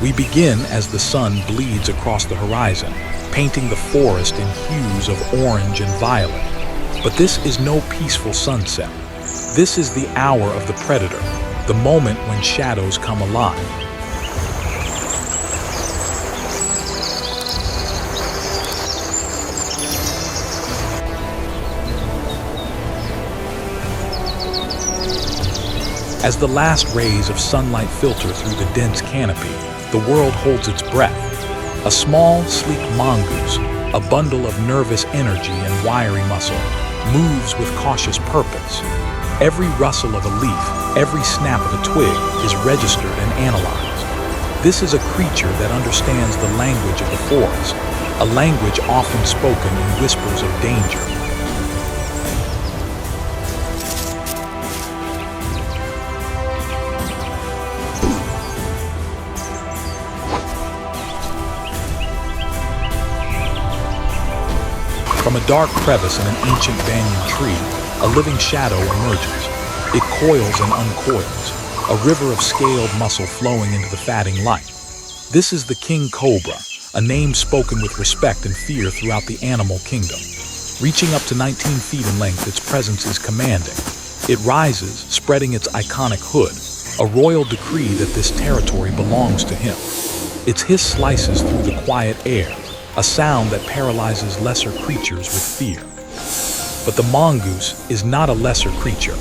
We begin as the sun bleeds across the horizon, painting the forest in hues of orange and violet. But this is no peaceful sunset. This is the hour of the predator, the moment when shadows come alive. As the last rays of sunlight filter through the dense canopy, the world holds its breath. A small, sleek mongoose, a bundle of nervous energy and wiry muscle, moves with cautious purpose. Every rustle of a leaf, every snap of a twig is registered and analyzed. This is a creature that understands the language of the forest, a language often spoken in whispers of danger. From a dark crevice in an ancient banyan tree, a living shadow emerges. It coils and uncoils, a river of scaled muscle flowing into the fatting light. This is the King Cobra, a name spoken with respect and fear throughout the animal kingdom. Reaching up to 19 feet in length, its presence is commanding. It rises, spreading its iconic hood, a royal decree that this territory belongs to him. Its hiss slices through the quiet air, a sound that paralyzes lesser creatures with fear. But the mongoose is not a lesser creature.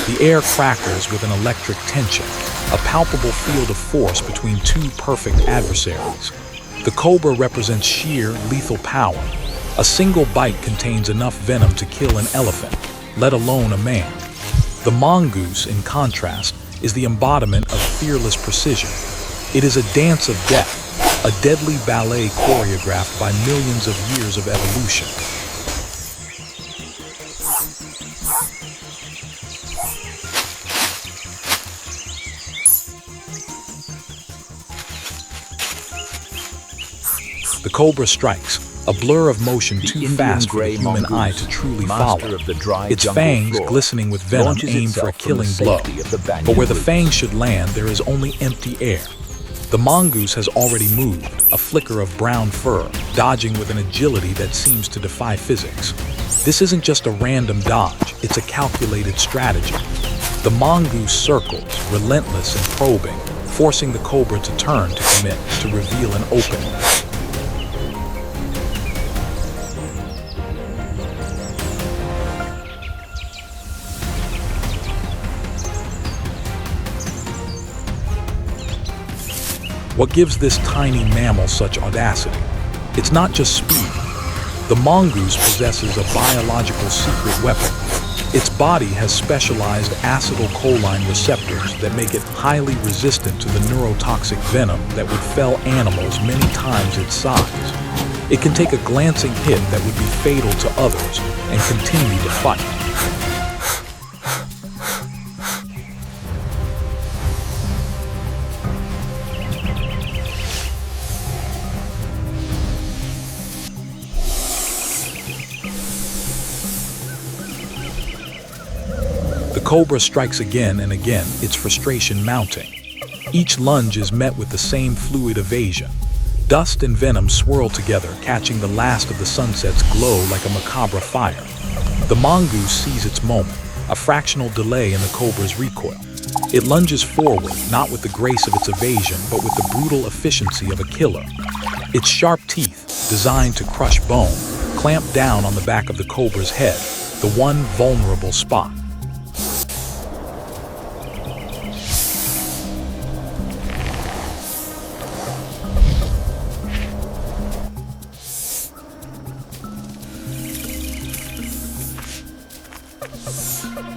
The air crackles with an electric tension, a palpable field of force between two perfect adversaries. The cobra represents sheer, lethal power. A single bite contains enough venom to kill an elephant, let alone a man. The mongoose, in contrast, is the embodiment of fearless precision. It is a dance of death, a deadly ballet choreographed by millions of years of evolution. The cobra strikes, a blur of motion too fast for the human eye to truly follow. Its fangs, glistening with venom, aim for a killing blow. But where the fangs should land, there is only empty air. The mongoose has already moved, a flicker of brown fur, dodging with an agility that seems to defy physics. This isn't just a random dodge, it's a calculated strategy. The mongoose circles, relentless and probing, forcing the cobra to turn to commit, to reveal an opening. What gives this tiny mammal such audacity? It's not just speed. The mongoose possesses a biological secret weapon. Its body has specialized acetylcholine receptors that make it highly resistant to the neurotoxic venom that would fell animals many times its size. It can take a glancing hit that would be fatal to others and continue to fight. The cobra strikes again and again, its frustration mounting. Each lunge is met with the same fluid evasion. Dust and venom swirl together, catching the last of the sunset's glow like a macabre fire. The mongoose sees its moment, a fractional delay in the cobra's recoil. It lunges forward, not with the grace of its evasion, but with the brutal efficiency of a killer. Its sharp teeth, designed to crush bone, clamp down on the back of the cobra's head, the one vulnerable spot.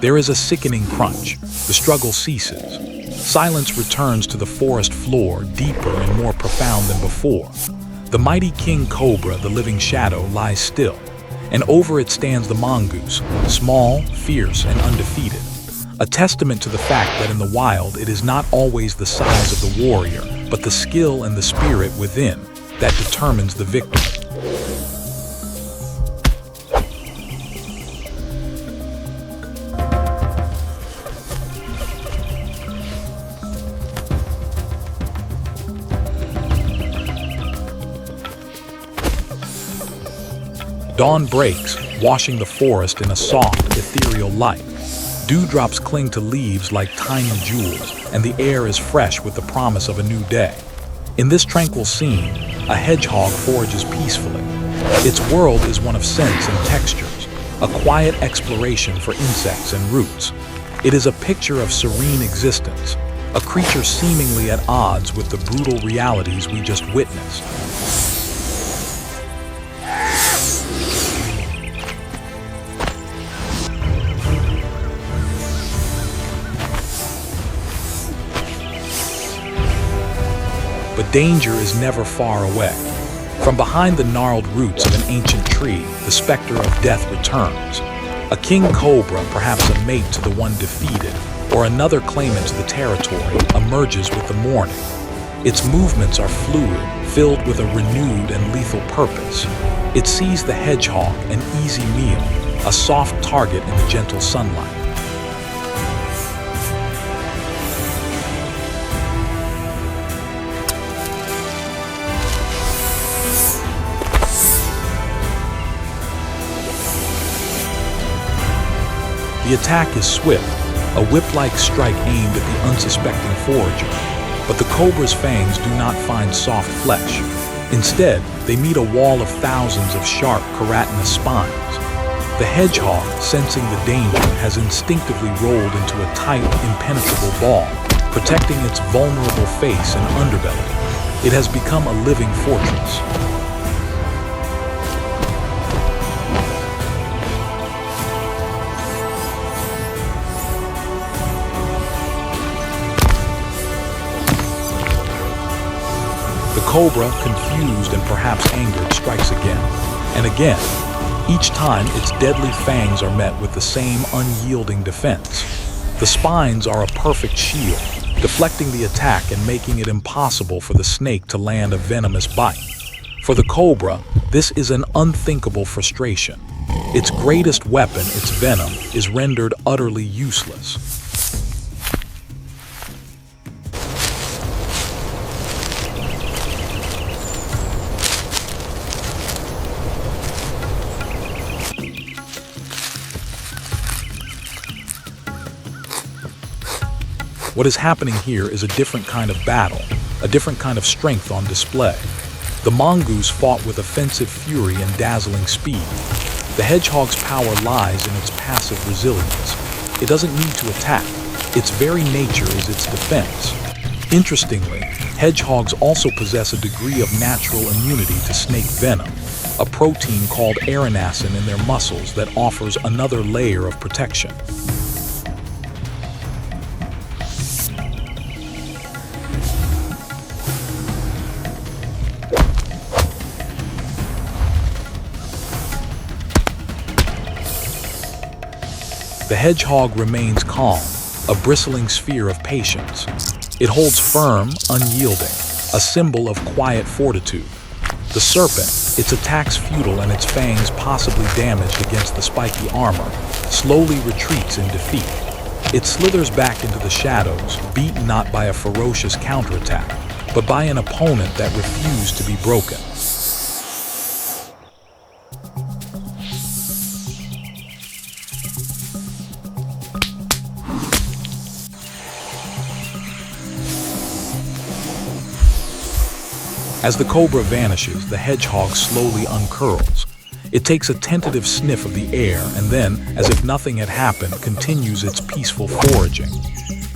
There is a sickening crunch. The struggle ceases. Silence returns to the forest floor, deeper and more profound than before. The mighty King Cobra, the living shadow, lies still, and over it stands the mongoose, small, fierce, and undefeated. A testament to the fact that in the wild it is not always the size of the warrior, but the skill and the spirit within that determines the victory. Dawn breaks, washing the forest in a soft, ethereal light. Dewdrops cling to leaves like tiny jewels, and the air is fresh with the promise of a new day. In this tranquil scene, a hedgehog forages peacefully. Its world is one of scents and textures, a quiet exploration for insects and roots. It is a picture of serene existence, a creature seemingly at odds with the brutal realities we just witnessed. But danger is never far away. From behind the gnarled roots of an ancient tree, the specter of death returns. A king cobra, perhaps a mate to the one defeated, or another claimant to the territory, emerges with the morning. Its movements are fluid, filled with a renewed and lethal purpose. It sees the hedgehog, an easy meal, a soft target in the gentle sunlight. The attack is swift, a whip-like strike aimed at the unsuspecting forager. But the cobra's fangs do not find soft flesh. Instead, they meet a wall of thousands of sharp, keratinous spines. The hedgehog, sensing the danger, has instinctively rolled into a tight, impenetrable ball, protecting its vulnerable face and underbelly. It has become a living fortress. The cobra, confused and perhaps angered, strikes again and again. Each time, its deadly fangs are met with the same unyielding defense. The spines are a perfect shield, deflecting the attack and making it impossible for the snake to land a venomous bite. For the cobra, this is an unthinkable frustration. Its greatest weapon, its venom, is rendered utterly useless. What is happening here is a different kind of battle, a different kind of strength on display. The mongoose fought with offensive fury and dazzling speed. The hedgehog's power lies in its passive resilience. It doesn't need to attack. Its very nature is its defense. Interestingly, hedgehogs also possess a degree of natural immunity to snake venom, a protein called arinacin in their muscles that offers another layer of protection. The hedgehog remains calm, a bristling sphere of patience. It holds firm, unyielding, a symbol of quiet fortitude. The serpent, its attacks futile and its fangs possibly damaged against the spiky armor, slowly retreats in defeat. It slithers back into the shadows, beaten not by a ferocious counterattack, but by an opponent that refused to be broken. As the cobra vanishes, the hedgehog slowly uncurls. It takes a tentative sniff of the air and then, as if nothing had happened, continues its peaceful foraging.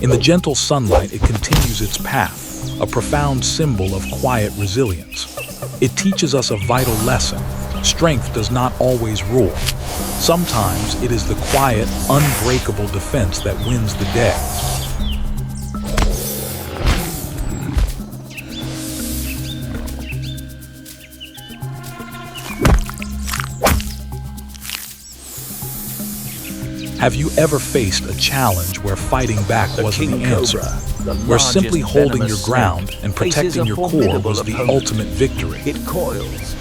In the gentle sunlight, it continues its path, a profound symbol of quiet resilience. It teaches us a vital lesson. Strength does not always rule. Sometimes it is the quiet, unbreakable defense that wins the day. Have you ever faced a challenge where fighting back wasn't the King answer? Cobra, the Where simply largest holding venomous your ground snake, and faces protecting a your core formidable was the opponent. ultimate victory? It coils.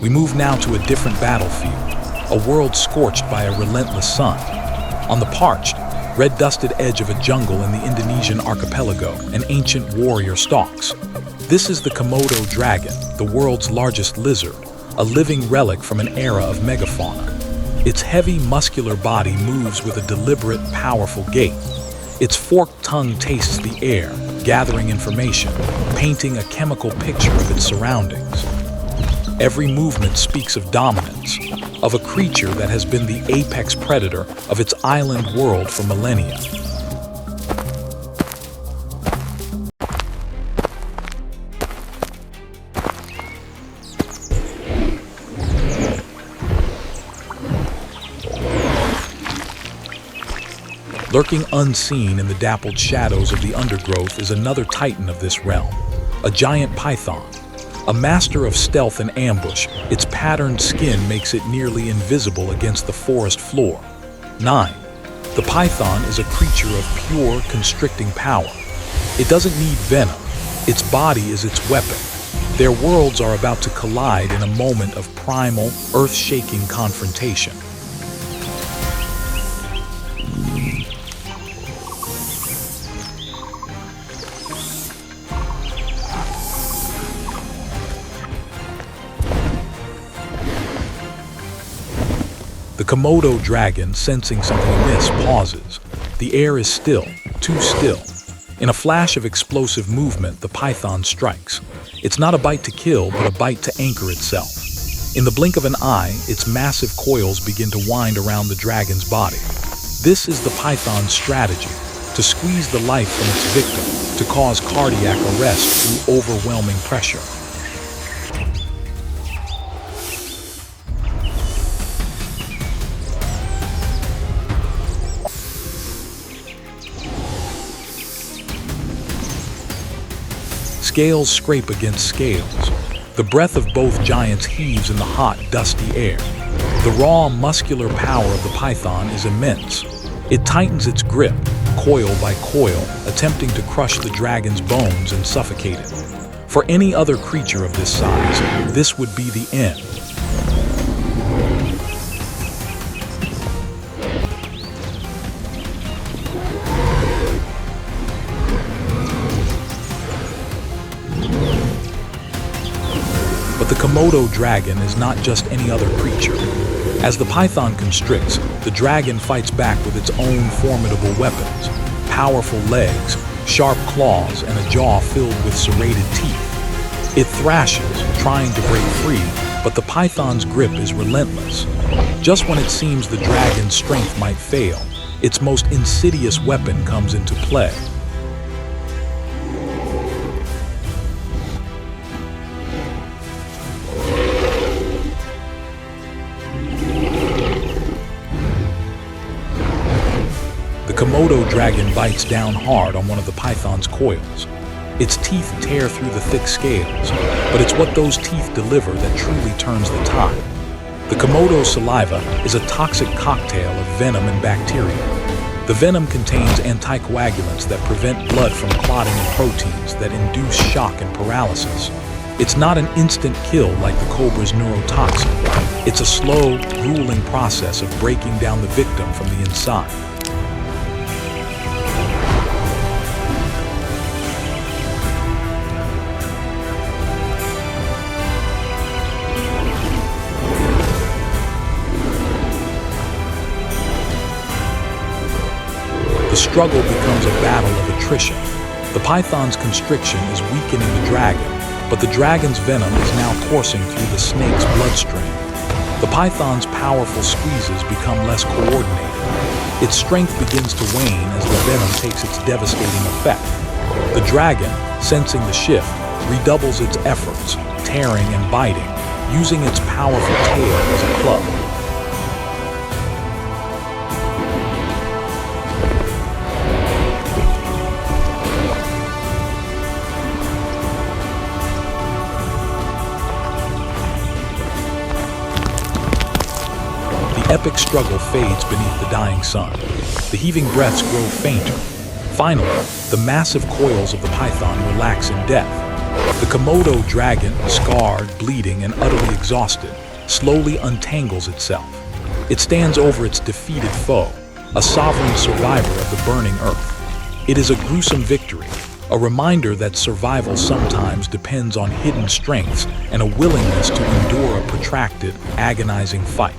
We move now to a different battlefield, a world scorched by a relentless sun. On the parched, red-dusted edge of a jungle in the Indonesian archipelago, an ancient warrior stalks. This is the Komodo dragon, the world's largest lizard, a living relic from an era of megafauna. Its heavy, muscular body moves with a deliberate, powerful gait. Its forked tongue tastes the air, gathering information, painting a chemical picture of its surroundings. Every movement speaks of dominance, of a creature that has been the apex predator of its island world for millennia. Lurking unseen in the dappled shadows of the undergrowth is another titan of this realm, a giant python. A master of stealth and ambush, its patterned skin makes it nearly invisible against the forest floor. 9. The python is a creature of pure, constricting power. It doesn't need venom. Its body is its weapon. Their worlds are about to collide in a moment of primal, earth-shaking confrontation. The Komodo dragon, sensing something amiss, pauses. The air is still, too still. In a flash of explosive movement, the python strikes. It's not a bite to kill, but a bite to anchor itself. In the blink of an eye, its massive coils begin to wind around the dragon's body. This is the python's strategy, to squeeze the life from its victim, to cause cardiac arrest through overwhelming pressure. Scales scrape against scales. The breath of both giants heaves in the hot, dusty air. The raw, muscular power of the python is immense. It tightens its grip, coil by coil, attempting to crush the dragon's bones and suffocate it. For any other creature of this size, this would be the end. But the Komodo dragon is not just any other creature. As the python constricts, the dragon fights back with its own formidable weapons, powerful legs, sharp claws, and a jaw filled with serrated teeth. It thrashes, trying to break free, but the python's grip is relentless. Just when it seems the dragon's strength might fail, its most insidious weapon comes into play. The Komodo dragon bites down hard on one of the python's coils. Its teeth tear through the thick scales, but it's what those teeth deliver that truly turns the tide. The Komodo's saliva is a toxic cocktail of venom and bacteria. The venom contains anticoagulants that prevent blood from clotting in proteins that induce shock and paralysis. It's not an instant kill like the cobra's neurotoxin. It's a slow, grueling process of breaking down the victim from the inside. The struggle becomes a battle of attrition. The python's constriction is weakening the dragon, but the dragon's venom is now coursing through the snake's bloodstream. The python's powerful squeezes become less coordinated. Its strength begins to wane as the venom takes its devastating effect. The dragon, sensing the shift, redoubles its efforts, tearing and biting, using its powerful tail as a club. epic struggle fades beneath the dying sun. The heaving breaths grow fainter. Finally, the massive coils of the python relax in death. The Komodo dragon, scarred, bleeding, and utterly exhausted, slowly untangles itself. It stands over its defeated foe, a sovereign survivor of the burning earth. It is a gruesome victory, a reminder that survival sometimes depends on hidden strengths and a willingness to endure a protracted, agonizing fight.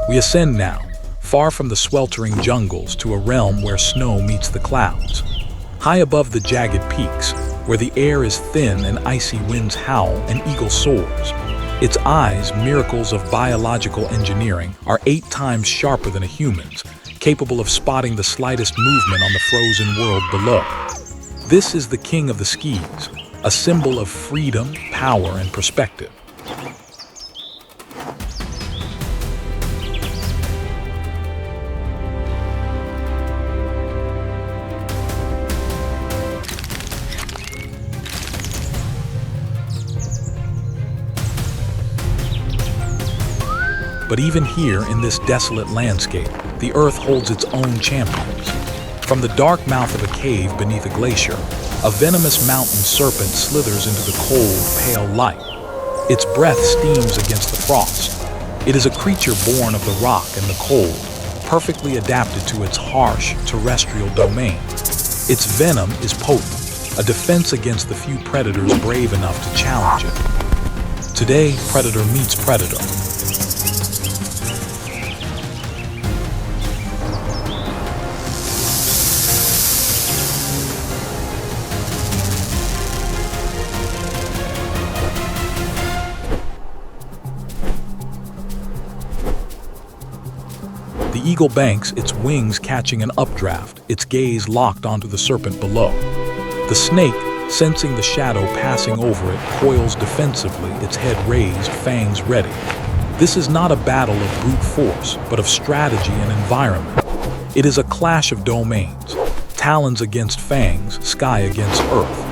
We ascend now, far from the sweltering jungles to a realm where snow meets the clouds. High above the jagged peaks, where the air is thin and icy winds howl, an eagle soars. Its eyes, miracles of biological engineering, are 8 times sharper than a human's, capable of spotting the slightest movement on the frozen world below. This is the king of the skis, a symbol of freedom, power, and perspective. But even here, in this desolate landscape, the earth holds its own champions. From the dark mouth of a cave beneath a glacier, a venomous mountain serpent slithers into the cold, pale light. Its breath steams against the frost. It is a creature born of the rock and the cold, perfectly adapted to its harsh, terrestrial domain. Its venom is potent, a defense against the few predators brave enough to challenge it. Today, predator meets predator. The eagle banks, its wings catching an updraft, its gaze locked onto the serpent below. The snake, sensing the shadow passing over it, coils defensively, its head raised, fangs ready. This is not a battle of brute force, but of strategy and environment. It is a clash of domains, talons against fangs, sky against earth.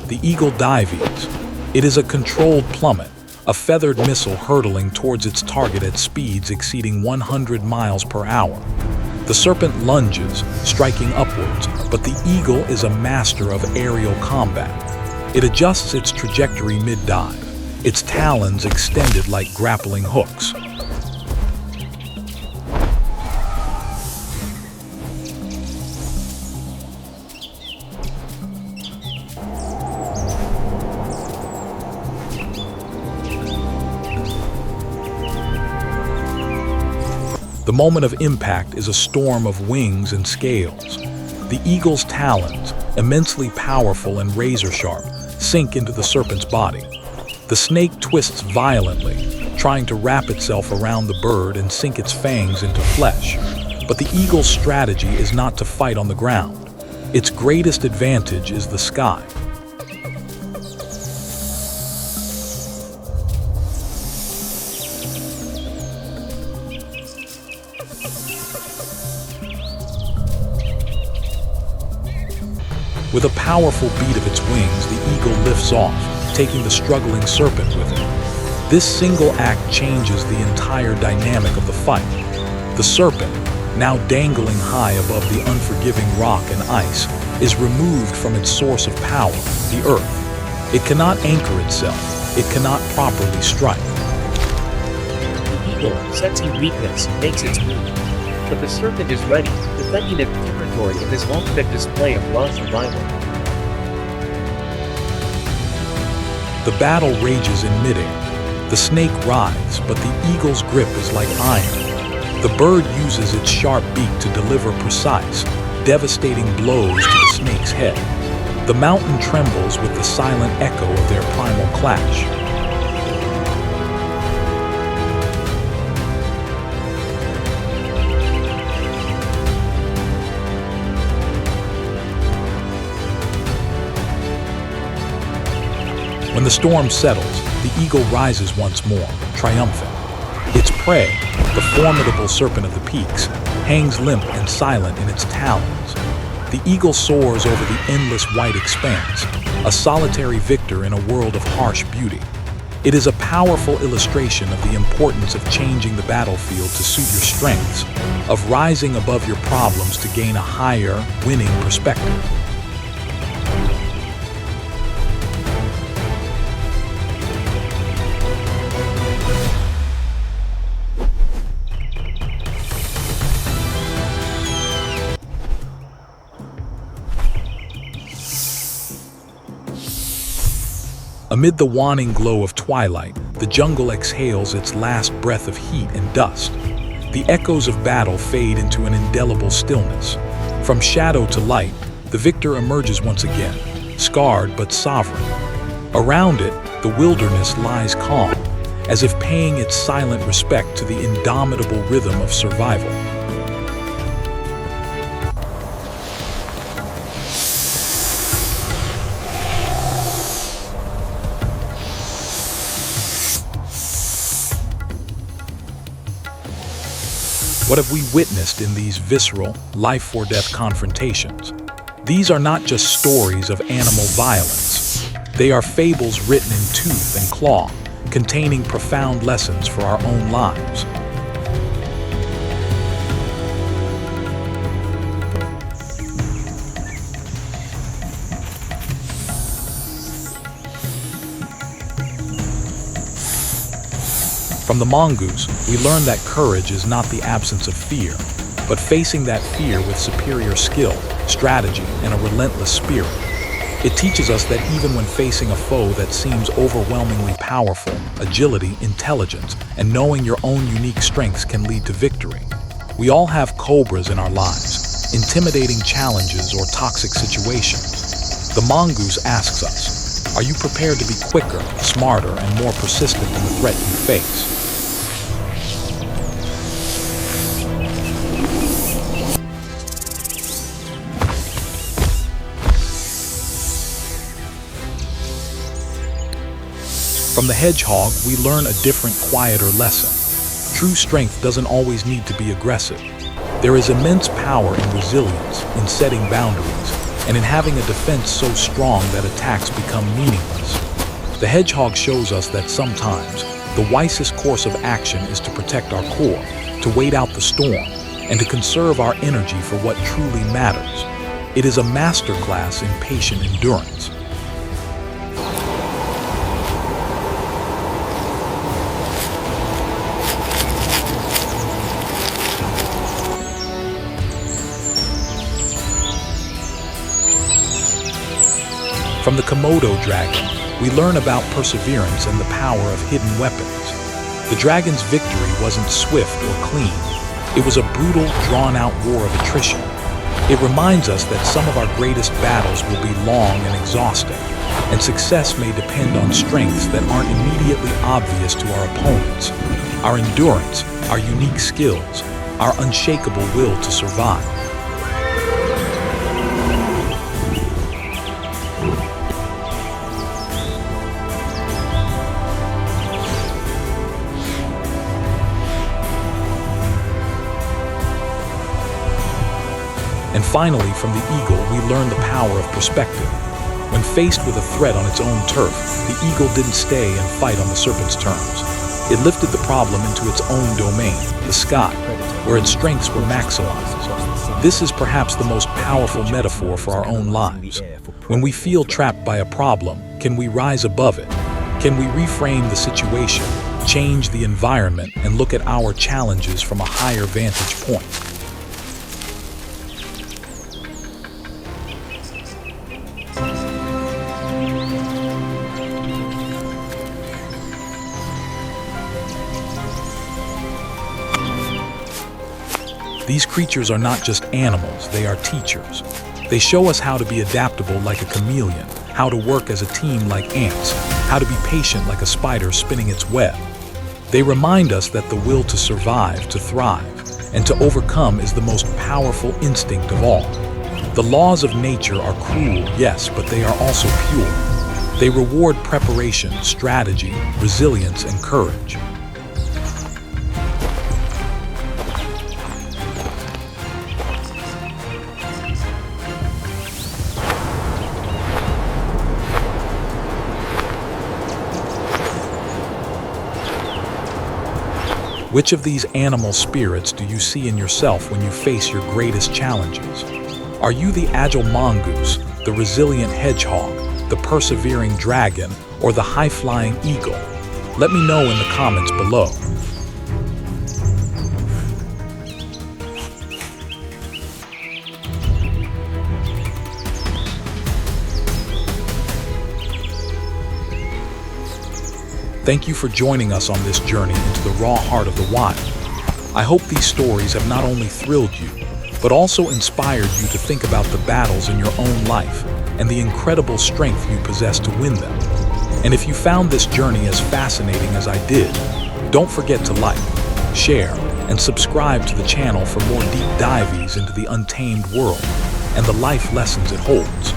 The eagle dives. It is a controlled plummet, a feathered missile hurtling towards its target at speeds exceeding 100 miles per hour. The serpent lunges, striking upwards, but the eagle is a master of aerial combat. It adjusts its trajectory mid-dive, its talons extended like grappling hooks. The moment of impact is a storm of wings and scales. The eagle's talons, immensely powerful and razor-sharp, sink into the serpent's body. The snake twists violently, trying to wrap itself around the bird and sink its fangs into flesh. But the eagle's strategy is not to fight on the ground. Its greatest advantage is the sky. With a powerful beat of its wings, the eagle lifts off, taking the struggling serpent with it. This single act changes the entire dynamic of the fight. The serpent, now dangling high above the unforgiving rock and ice, is removed from its source of power, the earth. It cannot anchor itself. It cannot properly strike. The eagle, sensing weakness, makes its move. But the serpent is ready, defending its territory in this ultimate display of raw survival. The battle rages in midair. The snake writhes, but the eagle's grip is like iron. The bird uses its sharp beak to deliver precise, devastating blows to the snake's head. The mountain trembles with the silent echo of their primal clash. When the storm settles, the eagle rises once more, triumphant. Its prey, the formidable serpent of the peaks, hangs limp and silent in its talons. The eagle soars over the endless white expanse, a solitary victor in a world of harsh beauty. It is a powerful illustration of the importance of changing the battlefield to suit your strengths, of rising above your problems to gain a higher, winning perspective. Amid the waning glow of twilight, the jungle exhales its last breath of heat and dust. The echoes of battle fade into an indelible stillness. From shadow to light, the victor emerges once again, scarred but sovereign. Around it, the wilderness lies calm, as if paying its silent respect to the indomitable rhythm of survival. What have we witnessed in these visceral, life-or-death confrontations? These are not just stories of animal violence. They are fables written in tooth and claw, containing profound lessons for our own lives. From the mongoose, we learn that courage is not the absence of fear, but facing that fear with superior skill, strategy, and a relentless spirit. It teaches us that even when facing a foe that seems overwhelmingly powerful, agility, intelligence, and knowing your own unique strengths can lead to victory. We all have cobras in our lives, intimidating challenges or toxic situations. The mongoose asks us, are you prepared to be quicker, smarter, and more persistent in the threat you face? From the hedgehog, we learn a different, quieter lesson. True strength doesn't always need to be aggressive. There is immense power in resilience, in setting boundaries, and in having a defense so strong that attacks become meaningless. The hedgehog shows us that sometimes the wisest course of action is to protect our core, to wait out the storm, and to conserve our energy for what truly matters. It is a masterclass in patient endurance. From the Komodo dragon, we learn about perseverance and the power of hidden weapons. The dragon's victory wasn't swift or clean. It was a brutal, drawn-out war of attrition. It reminds us that some of our greatest battles will be long and exhausting, and success may depend on strengths that aren't immediately obvious to our opponents. Our endurance, our unique skills, our unshakable will to survive. And finally, from the eagle, we learn the power of perspective. When faced with a threat on its own turf, the eagle didn't stay and fight on the serpent's terms. It lifted the problem into its own domain, the sky, where its strengths were maximized. This is perhaps the most powerful metaphor for our own lives. When we feel trapped by a problem, can we rise above it? Can we reframe the situation, change the environment, and look at our challenges from a higher vantage point? These creatures are not just animals, they are teachers. They show us how to be adaptable like a chameleon, how to work as a team like ants, how to be patient like a spider spinning its web. They remind us that the will to survive, to thrive, and to overcome is the most powerful instinct of all. The laws of nature are cruel, yes, but they are also pure. They reward preparation, strategy, resilience, and courage. Which of these animal spirits do you see in yourself when you face your greatest challenges? Are you the agile mongoose, the resilient hedgehog, the persevering dragon, or the high-flying eagle? Let me know in the comments below. Thank you for joining us on this journey into the raw heart of the wild. I hope these stories have not only thrilled you, but also inspired you to think about the battles in your own life and the incredible strength you possess to win them. And if you found this journey as fascinating as I did, don't forget to like, share, and subscribe to the channel for more deep dives into the untamed world and the life lessons it holds.